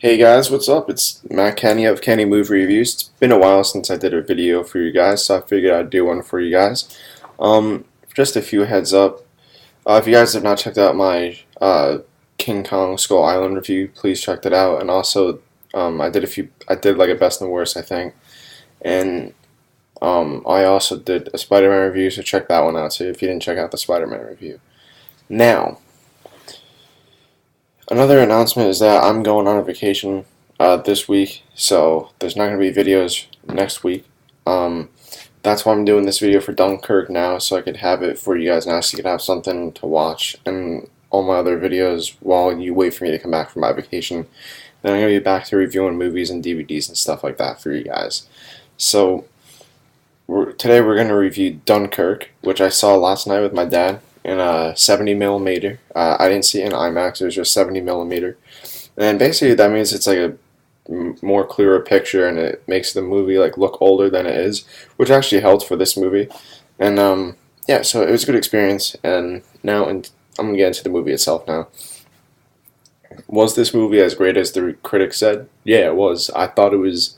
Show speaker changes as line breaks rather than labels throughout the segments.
Hey guys, what's up? It's Matt Kenny of Kenny Movie Reviews. It's been a while since I did a video for you guys, so I figured I'd do one for you guys. Just a few heads up. If you guys have not checked out my King Kong Skull Island review, please check that out. And also, I did like a best and worst, I think. And I also did a Spider-Man review, so check that one out too if you didn't check out the Spider-Man review. Now, another announcement is that I'm going on a vacation this week, so there's not going to be videos next week. Um, that's why I'm doing this video for Dunkirk now, so I could have it for you guys now, so you could have something to watch and all my other videos while you wait for me to come back from my vacation. Then I'm going to be back to reviewing movies and DVDs and stuff like that for you guys. So today we're going to review Dunkirk, which I saw last night with my dad in a 70 millimeter. I didn't see it in IMAX, it was just 70 millimeter. And basically that means it's like a more clearer picture and it makes the movie like look older than it is, which actually helped for this movie. And yeah, so it was a good experience. And I'm gonna get into the movie itself now. Was this movie as great as the critics said? Yeah, it was. I thought it was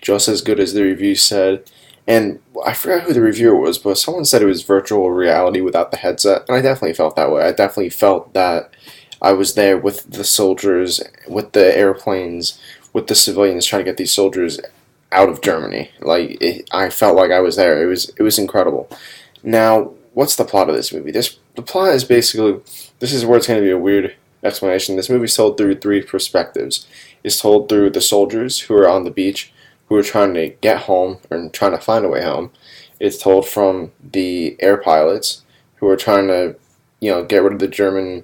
just as good as the review said. And I forgot who the reviewer was, but someone said it was virtual reality without the headset, and I definitely felt that way. I definitely felt that I was there with the soldiers, with the airplanes, with the civilians trying to get these soldiers out of Germany. I felt like I was there. It was incredible. Now, what's the plot of this movie? The plot is basically, this is where it's going to be a weird explanation. This movie's told through three perspectives. It's told through the soldiers who are on the beach, who are trying to get home or trying to find a way home. It's told from the air pilots who are trying to, get rid of the German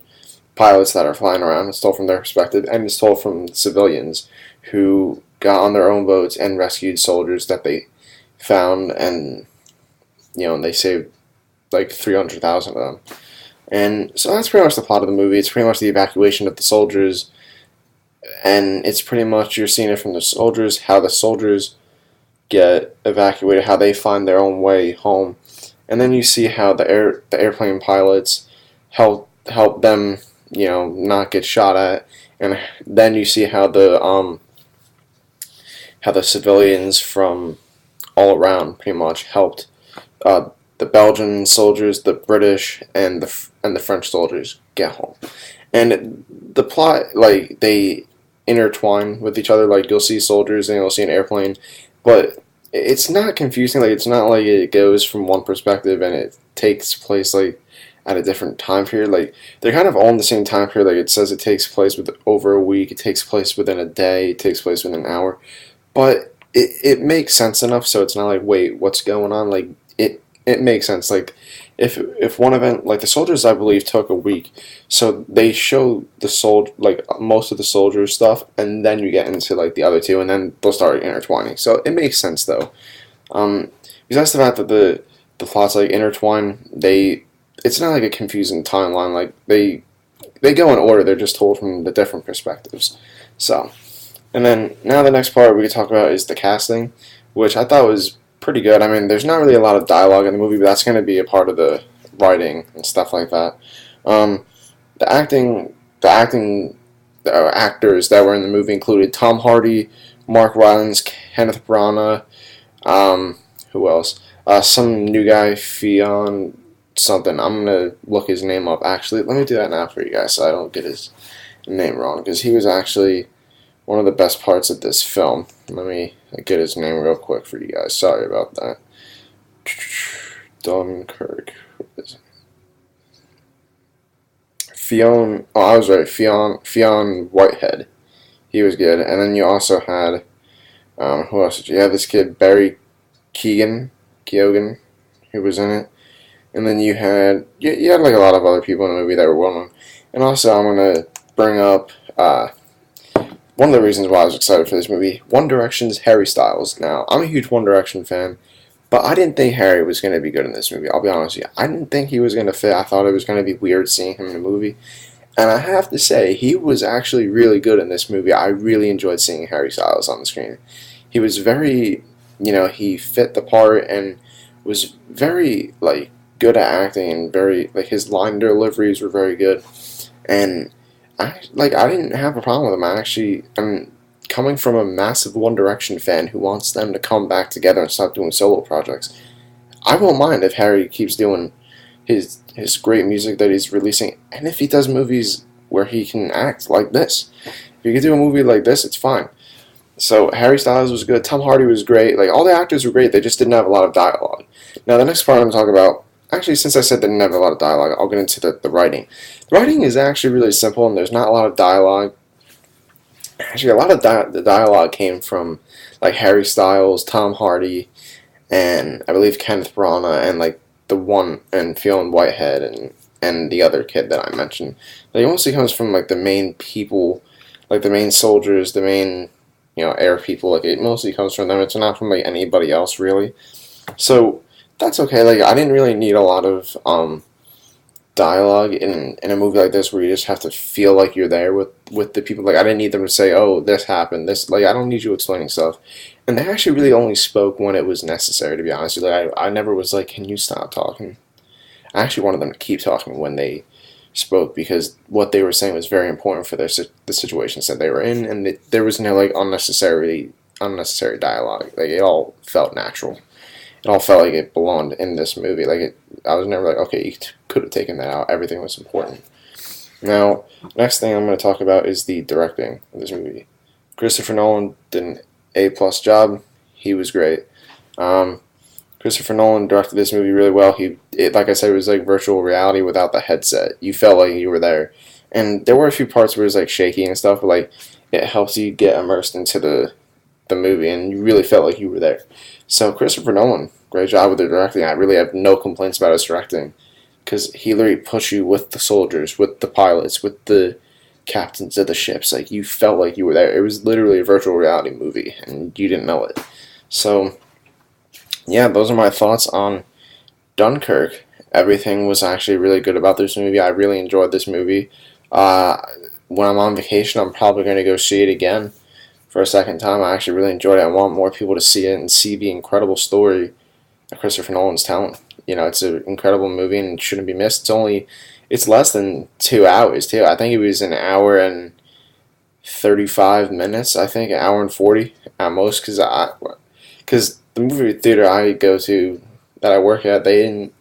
pilots that are flying around. It's told from their perspective, and it's told from civilians who got on their own boats and rescued soldiers that they found, and they saved like 300,000 of them. And so that's pretty much the plot of the movie. It's pretty much the evacuation of the soldiers, and it's pretty much you're seeing it from the soldiers, how the soldiers get evacuated, how they find their own way home, and then you see how the airplane pilots help them, not get shot at, and then you see how the civilians from all around pretty much helped the Belgian soldiers, the British, and the French soldiers get home. And the plot, like, they intertwine with each other. Like, you'll see soldiers and you'll see an airplane, but it's not confusing. Like, it's not like it goes from one perspective and it takes place like at a different time period. Like, they're kind of all in the same time period. Like, it says it takes place with over a week, it takes place within a day, it takes place within an hour, but it makes sense enough so it's not like, wait, what's going on? Like, it makes sense. Like, if one event, like the soldiers, I believe, took a week, so they show like most of the soldiers stuff, and then you get into like the other two, and then they'll start intertwining. So it makes sense though. Because that's the fact that the plots like intertwine. It's not like a confusing timeline. Like they go in order. They're just told from the different perspectives. So, and then now the next part we could talk about is the casting, which I thought was pretty good. I mean, there's not really a lot of dialogue in the movie, but that's going to be a part of the writing and stuff like that. The actors that were in the movie included Tom Hardy, Mark Rylance, Kenneth Branagh, who else? Some new guy, Fionn something. I'm going to look his name up, actually. Let me do that now for you guys so I don't get his name wrong, because he was actually one of the best parts of this film. Let me get his name real quick for you guys. Sorry about that. Dunkirk. Fionn. Oh, I was right. Fionn Whitehead. He was good. And then you also had who else did you have? This kid Barry Keoghan, who was in it. And then you had like a lot of other people in the movie that were well known. And also I'm gonna bring up one of the reasons why I was excited for this movie, One Direction's Harry Styles. Now, I'm a huge One Direction fan, but I didn't think Harry was going to be good in this movie. I'll be honest with you. I didn't think he was going to fit. I thought it was going to be weird seeing him in a movie. And I have to say, he was actually really good in this movie. I really enjoyed seeing Harry Styles on the screen. He was very, he fit the part and was very, like, good at acting and very, like, his line deliveries were very good. And I didn't have a problem with them. I actually am coming from a massive One Direction fan who wants them to come back together and stop doing solo projects. I won't mind if Harry keeps doing his great music that he's releasing, and if he does movies where he can act like this. If he can do a movie like this, it's fine. So Harry Styles was good. Tom Hardy was great. Like all the actors were great. They just didn't have a lot of dialogue. Now the next part I'm going to talk about. Actually, since I said they didn't have a lot of dialogue, I'll get into the writing. The writing is actually really simple, and there's not a lot of dialogue. Actually, a lot of the dialogue came from like Harry Styles, Tom Hardy, and I believe Kenneth Branagh, and like the one and Fionn Whitehead, and the other kid that I mentioned. Like, it mostly comes from like the main people, like the main soldiers, the main air people. Like it mostly comes from them. It's not from like anybody else really. So that's okay. Like I didn't really need a lot of dialogue in a movie like this where you just have to feel like you're there with the people. Like I didn't need them to say, "Oh, this happened." This like I don't need you explaining stuff. And they actually really only spoke when it was necessary. To be honest with you, like I never was like, "Can you stop talking?" I actually wanted them to keep talking when they spoke because what they were saying was very important for the situations that they were in, and there was no like unnecessary dialogue. Like it all felt natural. It all felt like it belonged in this movie. I was never like, okay, you could have taken that out. Everything was important. Now, next thing I'm going to talk about is the directing of this movie. Christopher Nolan did an A+ job. He was great. Christopher Nolan directed this movie really well. Like I said, it was like virtual reality without the headset. You felt like you were there. And there were a few parts where it was like shaky and stuff, but like it helps you get immersed into the movie, and you really felt like you were there. So Christopher Nolan, great job with the directing. I really have no complaints about his directing because he literally puts you with the soldiers, with the pilots, with the captains of the ships. Like you felt like you were there. It was literally a virtual reality movie, and you didn't know it. So yeah, those are my thoughts on Dunkirk. Everything was actually really good about this movie. I really enjoyed this movie. Uh, when I'm on vacation, I'm probably going to go see it again for a second time. I actually really enjoyed it. I want more people to see it and see the incredible story that Christopher Nolan's telling. It's an incredible movie and it shouldn't be missed. It's less than 2 hours too. I think it was an hour and 35 minutes. I think an hour and 40 at most. Because the movie theater I go to that I work at, they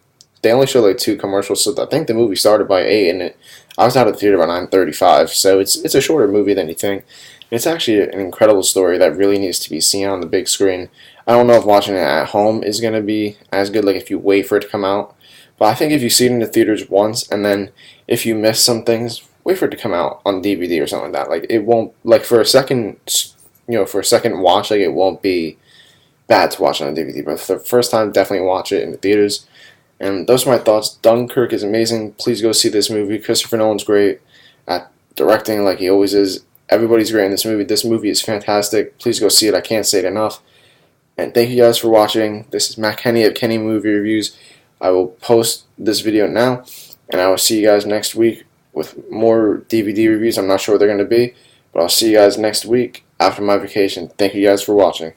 only show like 2 commercials. So I think the movie started by 8, and I was out of the theater by 9:35. So it's a shorter movie than you think. It's actually an incredible story that really needs to be seen on the big screen. I don't know if watching it at home is going to be as good, like if you wait for it to come out. But I think if you see it in the theaters once, and then if you miss some things, wait for it to come out on DVD or something like that. Like it won't, like for a second, for a second watch, like it won't be bad to watch on DVD. But for the first time, definitely watch it in the theaters. And those are my thoughts. Dunkirk is amazing. Please go see this movie. Christopher Nolan's great at directing, like he always is. Everybody's great in this movie. This movie is fantastic. Please go see it. I can't say it enough. And thank you guys for watching. This is Matt Kenny of Kenny Movie Reviews. I will post this video now, and I will see you guys next week with more DVD reviews. I'm not sure what they're going to be, but I'll see you guys next week after my vacation. Thank you guys for watching.